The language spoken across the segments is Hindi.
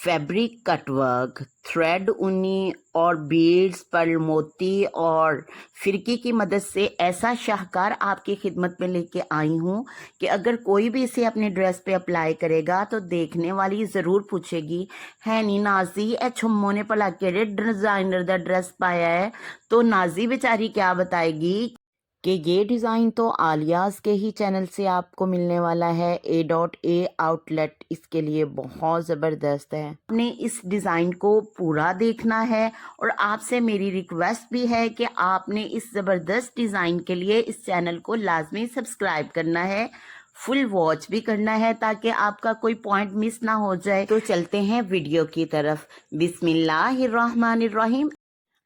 फैब्रिक कटवर्क, थ्रेड ऊनी और बीड्स, पर्ल मोती और फिरकी की मदद से ऐसा शाहकार आपकी खिदमत में लेके आई हूँ कि अगर कोई भी इसे अपने ड्रेस पे अप्लाई करेगा तो देखने वाली ज़रूर पूछेगी, है नी नाजी ए छुम्मो ने भला केड़े डिज़ाइनर दा ड्रेस पाया है। तो नाजी बेचारी क्या बताएगी कि ये डिज़ाइन तो आलियाज़ के ही चैनल से आपको मिलने वाला है। A.A आउटलेट इसके लिए बहुत ज़बरदस्त है। आपने इस डिज़ाइन को पूरा देखना है और आपसे मेरी रिक्वेस्ट भी है कि आपने इस ज़बरदस्त डिज़ाइन के लिए इस चैनल को लाजमी सब्सक्राइब करना है, फुल वॉच भी करना है ताकि आपका कोई पॉइंट मिस ना हो जाए। तो चलते हैं वीडियो की तरफ। बिस्मिल्लाहिर्रहमानिर्रहीम।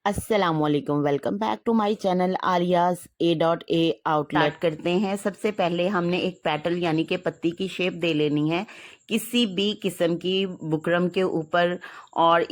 अस्सलामुअलैकुम, welcome back to my channel Aaliya's A.A outlet. करते हैं। सबसे पहले हमने एक पेटल यानी कि पत्ती की शेप दे लेनी है किसी भी किस्म की बुकरम के ऊपर, और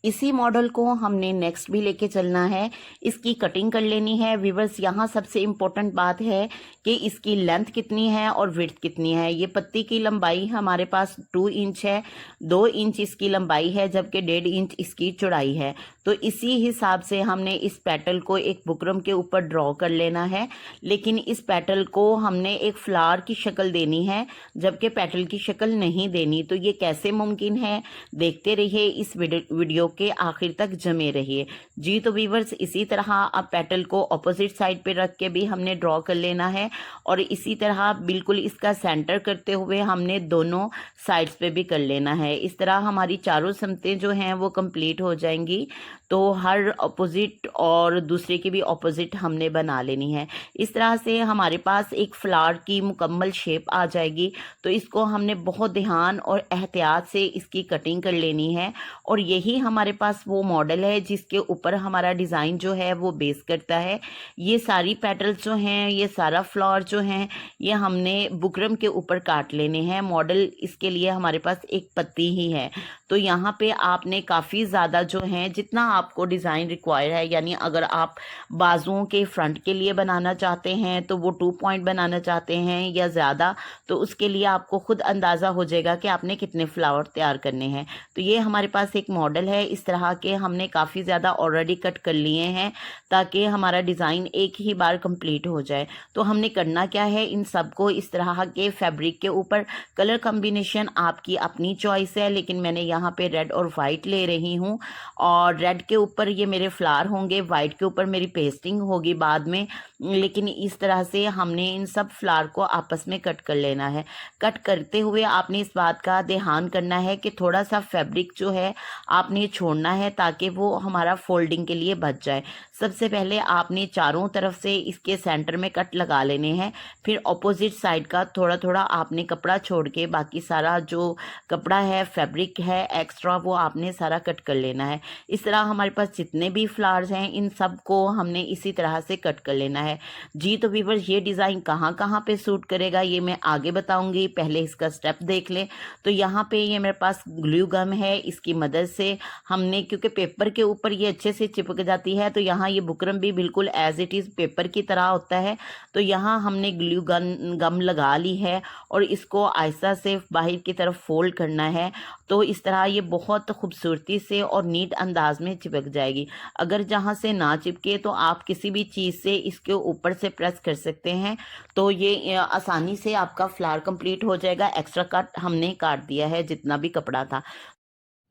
इसी मॉडल को हमने नेक्स्ट भी लेके चलना है। इसकी कटिंग कर लेनी है। व्यूअर्स, यहाँ सबसे इम्पोर्टेंट बात है कि इसकी लेंथ कितनी है और विड्थ कितनी है। ये पत्ती की लंबाई हमारे पास 2 इंच है, 2 इंच इसकी लंबाई है, जबकि 1.5 इंच इसकी चौड़ाई है। तो इसी हिसाब से हमने इस पेटल को एक बुकरम के ऊपर ड्रॉ कर लेना है, लेकिन इस पेटल को हमने एक फ्लावर की शक्ल देनी है जबकि पेटल की शक्ल नहीं देनी। तो ये कैसे मुमकिन है, देखते रहिए, इस वीडियो के आखिर तक जमे रहिए जी। तो व्यूअर्स, इसी तरह अब पेटल को ऑपोजिट साइड पे रख के भी हमने ड्रॉ कर लेना है और इसी तरह बिल्कुल इसका सेंटर करते हुए हमने दोनों साइड्स पे भी कर लेना है। इस तरह हमारी चारों समतें जो हैं वो कंप्लीट हो जाएंगी। तो हर ऑपोजिट और दूसरे की भी ऑपोजिट हमने बना लेनी है। इस तरह से हमारे पास एक फ्लावर की मुकम्मल शेप आ जाएगी। तो इसको हमने बहुत ध्यान और एहतियात से इसकी कटिंग कर लेनी है और यही हमारे पास वो मॉडल है जिसके ऊपर हमारा डिज़ाइन जो है वो बेस करता है। ये सारी पेटल्स जो हैं, ये सारा फ्लावर जो हैं, ये हमने बुकरम के ऊपर काट लेने हैं। मॉडल इसके लिए हमारे पास एक पत्ती ही है। तो यहाँ पे आपने काफ़ी ज़्यादा जो है, जितना आपको डिज़ाइन रिक्वायर है, यानी अगर आप बाजुओं के फ्रंट के लिए बनाना चाहते हैं तो वो 2 पॉइंट बनाना चाहते हैं या ज़्यादा, तो उसके लिए आपको खुद अंदाज़ा हो जाएगा कि आपने कितने फ्लावर तैयार करने हैं। तो ये हमारे पास एक मॉडल है। इस तरह के हमने काफ़ी ज़्यादा ऑलरेडी कट कर लिए हैं ताकि हमारा डिज़ाइन एक ही बार कंप्लीट हो जाए। तो हमने करना क्या है, इन सबको इस तरह के फैब्रिक के ऊपर, कलर कॉम्बिनेशन आपकी अपनी चॉइस है, लेकिन मैंने यहाँ पे रेड और वाइट ले रही हूँ और रेड के ऊपर ये मेरे फ्लावर होंगे, वाइट के ऊपर मेरी पेस्टिंग होगी बाद में। लेकिन इस तरह से हमने इन सब फ्लावर को आपस में कट कर लेना है। कट करते हुए आपने इस बात का ध्यान करना है कि थोड़ा सा फैब्रिक जो है आपने छोड़ना है ताकि वो हमारा फोल्डिंग के लिए बच जाए। सबसे पहले आपने चारों तरफ से इसके सेंटर में कट लगा लेने हैं, फिर ऑपोजिट साइड का थोड़ा थोड़ा आपने कपड़ा छोड़ के बाकी सारा जो कपड़ा है, फैब्रिक है एक्स्ट्रा, वो आपने सारा कट कर लेना है। इस तरह हमारे पास जितने भी फ्लावर्स हैं इन सब को हमने इसी तरह से कट कर लेना है जी। तो व्यूअर्स, ये डिज़ाइन कहाँ कहाँ पे सूट करेगा ये मैं आगे बताऊंगी, पहले इसका स्टेप देख लें। तो यहाँ पे ये मेरे पास ग्लू गम है, इसकी मदद से हमने, क्योंकि पेपर के ऊपर ये अच्छे से चिपक जाती है, तो यहाँ ये बुकरम भी बिल्कुल एज इट इज़ पेपर की तरह होता है। तो यहाँ हमने ग्लू गम लगा ली है और इसको आहिस्ता से बाहर की तरफ फोल्ड करना है। तो इस तरह ये बहुत खूबसूरती से और नीट अंदाज में चिपक जाएगी। अगर जहाँ से ना चिपके तो आप किसी भी चीज़ से इसके ऊपर से प्रेस कर सकते हैं, तो ये आसानी से आपका फ्लावर कंप्लीट हो जाएगा। एक्स्ट्रा कट हमने काट दिया है जितना भी कपड़ा था।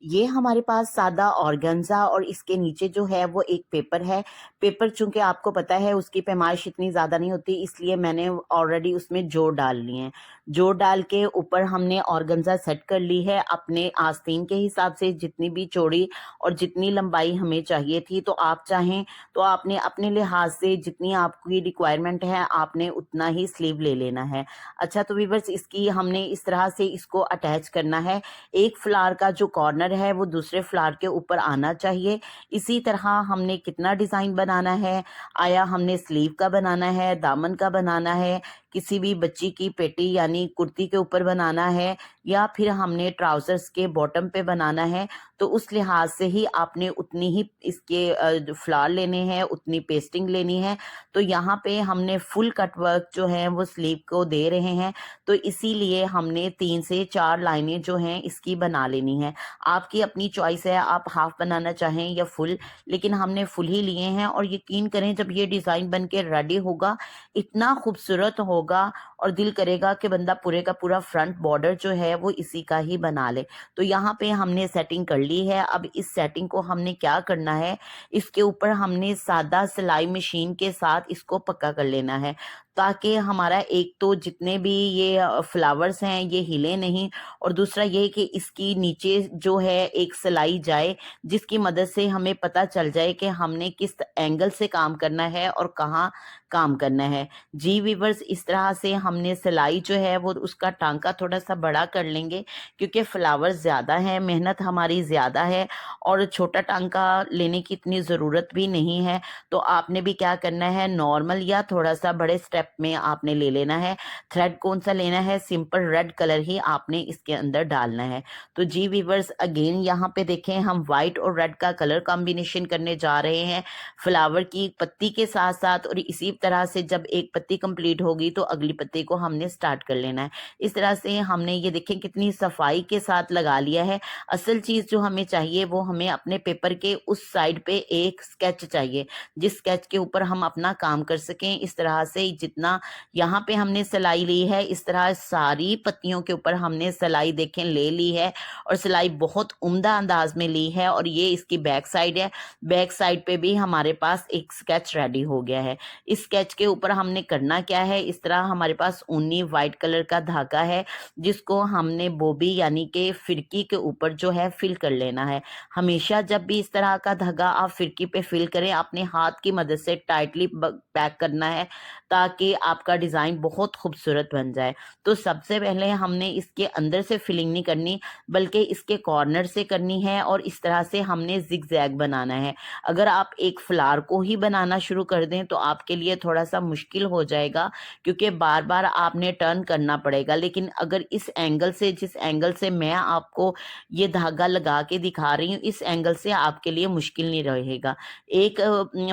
ये हमारे पास सादा ऑर्गेन्जा और इसके नीचे जो है वो एक पेपर है। पेपर चूंकि आपको पता है उसकी पैमाइश इतनी ज़्यादा नहीं होती, इसलिए मैंने ऑलरेडी उसमें जोड़ डाल लिए हैं। जोड़ डाल के ऊपर हमने ऑर्गेन्जा सेट कर ली है अपने आस्तीन के हिसाब से, जितनी भी चौड़ी और जितनी लंबाई हमें चाहिए थी। तो आप चाहें तो आपने अपने लिहाज से जितनी आपकी रिक्वायरमेंट है आपने उतना ही स्लीव ले लेना है। अच्छा, तो व्यूअर्स, इसकी हमने इस तरह से इसको अटैच करना है। एक फ्लावर का जो कॉर्नर है वो दूसरे फ्लावर के ऊपर आना चाहिए। इसी तरह हमने कितना डिज़ाइन बनाना है, आया हमने स्लीव का बनाना है, दामन का बनाना है, किसी भी बच्ची की पेटी यानी कुर्ती के ऊपर बनाना है या फिर हमने ट्राउजर्स के बॉटम पे बनाना है, तो उस लिहाज से ही आपने उतनी ही इसके फ्लावर लेने हैं, उतनी पेस्टिंग लेनी है। तो यहाँ पे हमने फुल कट वर्क जो है वो स्लीव को दे रहे हैं, तो इसीलिए हमने 3 से 4 लाइनें जो हैं इसकी बना लेनी है। आपकी अपनी चॉइस है, आप हाफ बनाना चाहें या फुल, लेकिन हमने फुल ही लिए हैं। और यकीन करें जब ये डिज़ाइन बन के रेडी होगा इतना खूबसूरत होगा और दिल करेगा कि बंदा पूरे का पूरा फ्रंट बॉर्डर जो है वो इसी का ही बना ले। तो यहाँ पे हमने सेटिंग कर ली है। अब इस सेटिंग को हमने क्या करना है, इसके ऊपर हमने सादा सिलाई मशीन के साथ इसको पक्का कर लेना है, ताकि हमारा एक तो जितने भी ये फ्लावर्स हैं ये हिले नहीं, और दूसरा ये कि इसकी नीचे जो है एक सिलाई जाए जिसकी मदद से हमें पता चल जाए कि हमने किस एंगल से काम करना है और कहाँ काम करना है। जी वीवर्स, इस तरह से हमने सिलाई जो है वो उसका टांका थोड़ा सा बड़ा कर लेंगे, क्योंकि फ्लावर्स ज़्यादा हैं, मेहनत हमारी ज़्यादा है और छोटा टांका लेने की इतनी ज़रूरत भी नहीं है। तो आपने भी क्या करना है, नॉर्मल या थोड़ा सा बड़े स्टेप में आपने ले लेना है। थ्रेड कौन सा लेना है, सिंपल रेड कलर ही आपने इसके अंदर डालना है। तो जी वीवर्स, अगेन यहाँ पे देखें हम वाइट और रेड का कलर कॉम्बिनेशन करने जा रहे हैं फ्लावर की पत्ती के साथ साथ, और इसी तरह से जब एक पत्ती कंप्लीट होगी तो अगली पत्ती को हमने स्टार्ट कर लेना है। इस तरह से हमने ये देखें कितनी सफाई के साथ लगा लिया है। असल चीज़ जो हमें चाहिए वो हमें अपने पेपर के उस साइड पे एक स्केच चाहिए, जिस स्केच के ऊपर हम अपना काम कर सकें। इस तरह से जितना यहाँ पे हमने सिलाई ली है, इस तरह सारी पत्तियों के ऊपर हमने सिलाई देखें ले ली है, और सिलाई बहुत उम्दा अंदाज में ली है। और ये इसकी बैक साइड है, बैक साइड पे भी हमारे पास एक स्केच रेडी हो गया है। इस स्केच के ऊपर हमने करना क्या है, इस तरह हमारे पास ऊनी वाइट कलर का धागा है जिसको हमने बोबी यानी कि फिरकी के ऊपर जो है फिल कर लेना है। हमेशा जब भी इस तरह का धागा आप फिरकी पे फिल करें, अपने हाथ की मदद से टाइटली पैक करना है ताकि आपका डिज़ाइन बहुत खूबसूरत बन जाए। तो सबसे पहले हमने इसके अंदर से फिलिंग नहीं करनी, बल्कि इसके कॉर्नर से करनी है, और इस तरह से हमने जिगजैग बनाना है। अगर आप एक फ्लावर को ही बनाना शुरू कर दें तो आपके लिए थोड़ा सा मुश्किल हो जाएगा, क्योंकि बार बार आपने टर्न करना पड़ेगा। लेकिन अगर इस एंगल से, जिस एंगल से मैं आपको ये धागा लगा के दिखा रही हूँ, इस एंगल से आपके लिए मुश्किल नहीं रहेगा। एक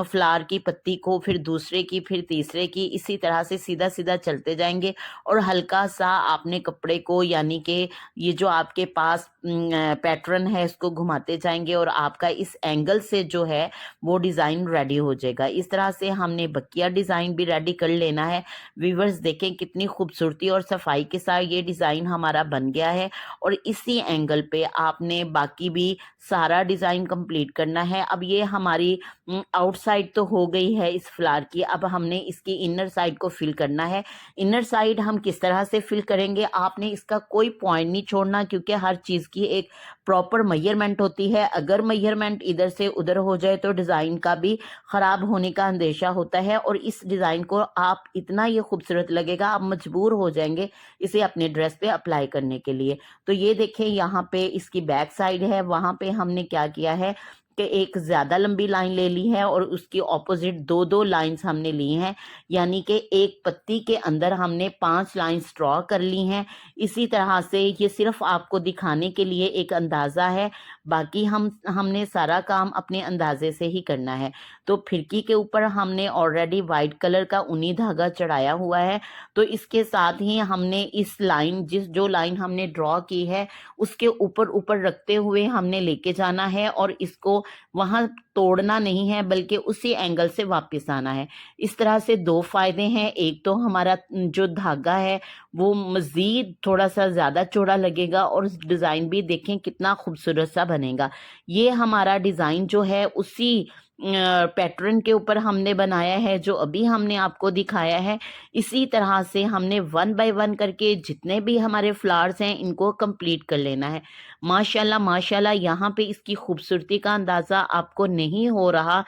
फ्लावर की पत्ती को फिर दूसरे की, फिर तीसरे की, इसी तरह से सीधा सीधा चलते जाएंगे, और हल्का सा आपने कपड़े को यानी कि ये जो आपके पास पैटर्न है इसको घुमाते जाएंगे, और आपका इस एंगल से जो है वो डिज़ाइन रेडी हो जाएगा। इस तरह से हमने बकिया डिज़ाइन भी रेडी कर लेना है। व्यूवर्स देखें कितनी खूबसूरती और सफाई के साथ ये डिज़ाइन हमारा बन गया है, और इसी एंगल पे आपने बाकी भी सारा डिज़ाइन कंप्लीट करना है। अब ये हमारी आउटसाइड तो हो गई है इस फ्लावर की, अब हमने इसकी इनर साइड को फिल करना है। इनर साइड हम किस तरह से फिल करेंगे, आपने इसका कोई पॉइंट नहीं छोड़ना, क्योंकि हर चीज़ की एक प्रॉपर मेजरमेंट होती है। अगर मेजरमेंट इधर से उधर हो जाए तो डिज़ाइन का भी ख़राब होने का अंदेशा होता है, और इस डिज़ाइन को आप इतना ये खूबसूरत लगेगा, आप मजबूर हो जाएंगे इसे अपने ड्रेस पे अप्लाई करने के लिए। तो ये देखें यहाँ पे इसकी बैक साइड है, वहाँ पे हमने क्या किया है कि एक ज़्यादा लंबी लाइन ले ली है और उसकी ऑपोजिट दो दो लाइंस हमने ली हैं, यानी कि एक पत्ती के अंदर हमने 5 लाइंस ड्रॉ कर ली हैं। इसी तरह से ये सिर्फ आपको दिखाने के लिए एक अंदाज़ा है, बाकी हमने सारा काम अपने अंदाजे से ही करना है। तो फिरकी के ऊपर हमने ऑलरेडी वाइट कलर का ऊनी धागा चढ़ाया हुआ है, तो इसके साथ ही हमने इस लाइन जो लाइन हमने ड्रॉ की है उसके ऊपर ऊपर रखते हुए हमने लेके जाना है, और इसको वहां तोड़ना नहीं है बल्कि उसी एंगल से वापस आना है। इस तरह से 2 फायदे हैं, एक तो हमारा जो धागा है वो मज़ीद थोड़ा सा ज़्यादा चौड़ा लगेगा, और डिज़ाइन भी देखें कितना खूबसूरत सा बनेगा। ये हमारा डिज़ाइन जो है उसी पैटर्न के ऊपर हमने बनाया है जो अभी हमने आपको दिखाया है। इसी तरह से हमने 1 बाय 1 करके जितने भी हमारे फ्लावर्स हैं इनको कंप्लीट कर लेना है। माशाल्लाह माशाल्लाह, यहाँ पे इसकी खूबसूरती का अंदाज़ा आपको नहीं हो रहा।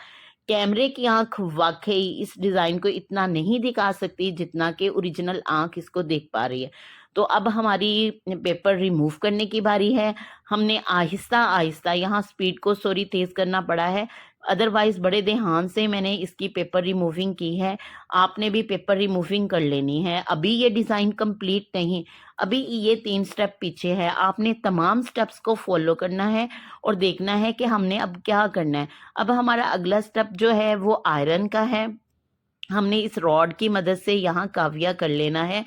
कैमरे की आंख वाकई इस डिज़ाइन को इतना नहीं दिखा सकती जितना कि ओरिजिनल आंख इसको देख पा रही है। तो अब हमारी पेपर रिमूव करने की बारी है। हमने आहिस्ता आहिस्ता, यहाँ स्पीड को सॉरी तेज़ करना पड़ा है, अदरवाइज़ बड़े ध्यान से मैंने इसकी पेपर रिमूविंग की है। आपने भी पेपर रिमूविंग कर लेनी है। अभी ये डिज़ाइन कंप्लीट नहीं, अभी ये 3 स्टेप पीछे है। आपने तमाम स्टेप्स को फॉलो करना है और देखना है कि हमने अब क्या करना है। अब हमारा अगला स्टेप जो है वो आयरन का है। हमने इस रॉड की मदद से यहाँ काविया कर लेना है।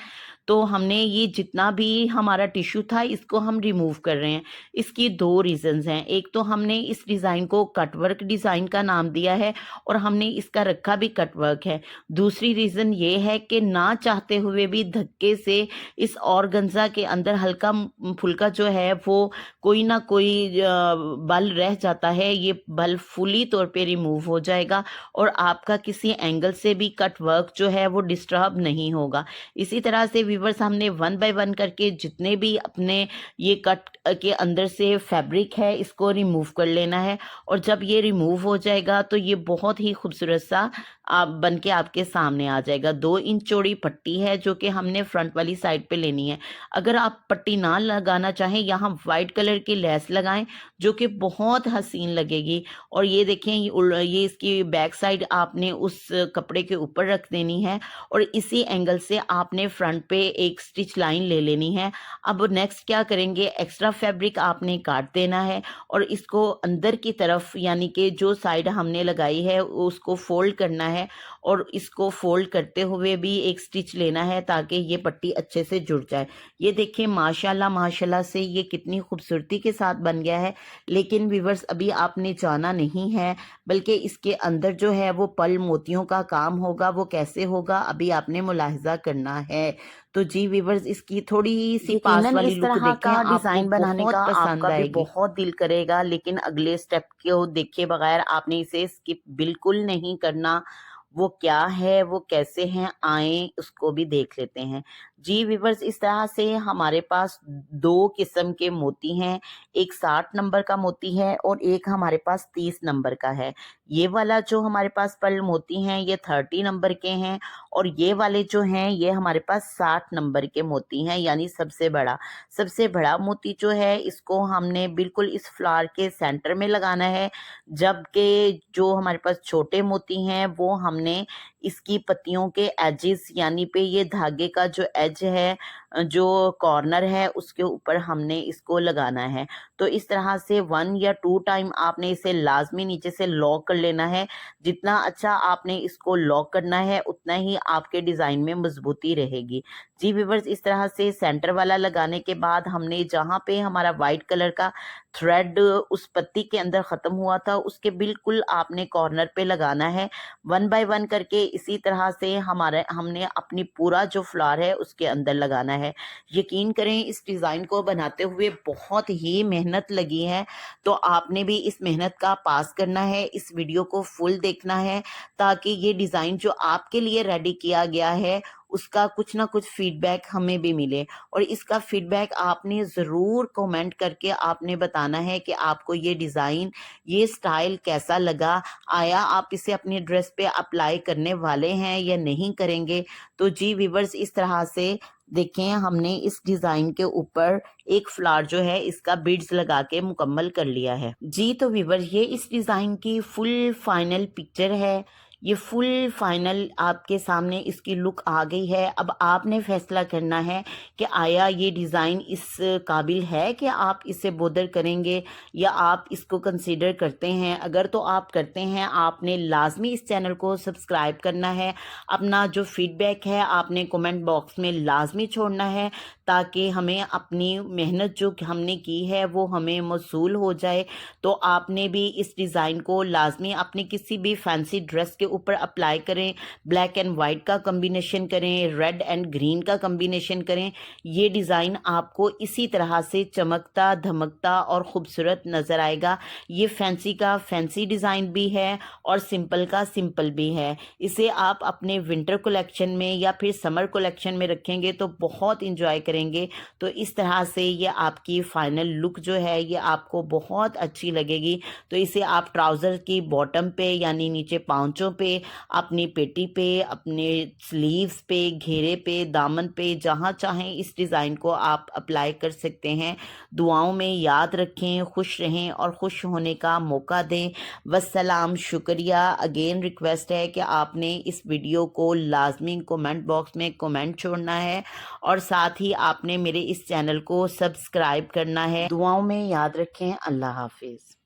तो हमने ये जितना भी हमारा टिश्यू था इसको हम रिमूव कर रहे हैं। इसकी 2 रीज़न्स हैं। एक तो हमने इस डिज़ाइन को कटवर्क डिज़ाइन का नाम दिया है और हमने इसका रखा भी कटवर्क है। दूसरी रीज़न ये है कि ना चाहते हुए भी धक्के से इस ऑर्गेन्जा के अंदर हल्का फुल्का जो है वो कोई ना कोई बल रह जाता है। ये बल फुली तौर पे रिमूव हो जाएगा और आपका किसी एंगल से भी कट वर्क जो है वो डिस्टर्ब नहीं होगा। इसी तरह से व्यूअर्स हमने 1 बाय 1 करके जितने भी अपने ये कट के अंदर से फैब्रिक है इसको रिमूव कर लेना है। और जब ये रिमूव हो जाएगा तो ये बहुत ही खूबसूरत सा बन के आपके सामने आ जाएगा। 2 इंच चौड़ी पट्टी है जो कि हमने फ्रंट वाली साइड पे लेनी है। अगर आप पट्टी ना लगाना चाहें, यहाँ वाइट कलर की लेस लगाएं जो कि बहुत हसीन लगेगी। और ये देखें, ये इसकी बैक साइड आपने उस कपड़े के ऊपर रख देनी है और इसी एंगल से आपने फ्रंट पे एक स्टिच लाइन ले लेनी है। अब नेक्स्ट क्या करेंगे, एक्स्ट्रा फैब्रिक आपने काट देना है और इसको अंदर की तरफ यानी कि जो साइड हमने लगाई है उसको फोल्ड करना है और इसको फोल्ड करते हुए भी एक स्टिच लेना है ताकि ये पट्टी अच्छे से जुड़ जाए। ये देखिए माशाल्लाह माशाल्लाह से ये कितनी खूबसूरती के साथ बन गया है। लेकिन व्यूअर्स अभी आपने जाना नहीं है, बल्कि इसके अंदर जो है वो पल मोतियों का काम होगा। वो कैसे होगा अभी आपने मुलाहिजा करना है। तो जी व्यूअर्स इसकी थोड़ी सी पास यकीनन वाली इस लुक तरह देखें, का आपको डिज़ाइन बनाने बहुत का पसंद आपका भी आएगी। बहुत दिल करेगा, लेकिन अगले स्टेप को देखे बगैर आपने इसे स्किप बिल्कुल नहीं करना। वो क्या है, वो कैसे हैं, आएँ उसको भी देख लेते हैं। जी व्यूअर्स इस तरह से हमारे पास 2 किस्म के मोती हैं। एक 60 नंबर का मोती है और एक हमारे पास 30 नंबर का है। ये वाला जो हमारे पास पर्ल मोती हैं ये 30 नंबर के हैं और ये वाले जो हैं ये हमारे पास 60 नंबर के मोती हैं, यानी सबसे बड़ा मोती जो है इसको हमने बिल्कुल इस फ्लावर के सेंटर में लगाना है। जबकि जो हमारे पास छोटे मोती हैं वो हमने इसकी पत्तियों के एजेस यानी पे ये धागे का जो एज है, जो कॉर्नर है उसके ऊपर हमने इसको लगाना है। तो इस तरह से 1 या 2 टाइम आपने इसे लाजमी नीचे से लॉक कर लेना है। जितना अच्छा आपने इसको लॉक करना है उतना ही आपके डिज़ाइन में मजबूती रहेगी। जी व्यूअर्स इस तरह से सेंटर वाला लगाने के बाद हमने जहाँ पे हमारा वाइट कलर का थ्रेड उस पत्ती के अंदर ख़त्म हुआ था उसके बिल्कुल आपने कॉर्नर पे लगाना है 1 बाय 1 करके। इसी तरह से हमने अपनी पूरा जो फ्लावर है उसके अंदर लगाना है। यकीन करें इस डिज़ाइन को बनाते हुए बहुत ही मेहनत लगी है, तो आपने भी इस मेहनत का पास करना है। इस वीडियो को फुल देखना है ताकि ये डिज़ाइन जो आपके लिए रेडी किया गया है उसका कुछ ना कुछ फीडबैक हमें भी मिले। और इसका फीडबैक आपने ज़रूर कमेंट करके आपने बताना है कि आपको ये डिज़ाइन, ये स्टाइल कैसा लगा। आया आप इसे अपनी ड्रेस पे अप्लाई करने वाले हैं या नहीं करेंगे। तो जी व्यूअर्स इस तरह से देखें हमने इस डिज़ाइन के ऊपर एक फ्लावर जो है इसका बीड्स लगा के मुकम्मल कर लिया है। जी तो व्यूअर ये इस डिज़ाइन की फुल फाइनल पिक्चर है। ये फुल फाइनल आपके सामने इसकी लुक आ गई है। अब आपने फैसला करना है कि आया ये डिज़ाइन इस काबिल है कि आप इसे बॉर्डर करेंगे या आप इसको कंसीडर करते हैं। अगर तो आप करते हैं आपने लाजमी इस चैनल को सब्सक्राइब करना है। अपना जो फीडबैक है आपने कमेंट बॉक्स में लाजमी छोड़ना है ताकि हमें अपनी मेहनत जो हमने की है वो हमें मौसूल हो जाए। तो आपने भी इस डिज़ाइन को लाजमी अपनी किसी भी फैंसी ड्रेस के ऊपर अप्लाई करें। ब्लैक एंड वाइट का कम्बिनेशन करें, रेड एंड ग्रीन का कम्बिनेशन करें। ये डिज़ाइन आपको इसी तरह से चमकता धमकता और ख़ूबसूरत नज़र आएगा। ये फैंसी का फैंसी डिज़ाइन भी है और सिंपल का सिंपल भी है। इसे आप अपने विंटर कलेक्शन में या फिर समर कलेक्शन में रखेंगे तो बहुत इंजॉय करेंगे। तो इस तरह से ये आपकी फाइनल लुक जो है ये आपको बहुत अच्छी लगेगी। तो इसे आप ट्राउज़र की बॉटम पे यानी नीचे पाँचों पे पे, अपनी पेटी पे, अपने स्लीव्स पे, घेरे पे, दामन पे, जहाँ चाहें इस डिज़ाइन को आप अप्लाई कर सकते हैं। दुआओं में याद रखें, खुश रहें और खुश होने का मौका दें। वस्सलाम, शुक्रिया। अगेन रिक्वेस्ट है कि आपने इस वीडियो को लाजमी कमेंट बॉक्स में कमेंट छोड़ना है और साथ ही आपने मेरे इस चैनल को सब्सक्राइब करना है। दुआओं में याद रखें। अल्लाह हाफिज़।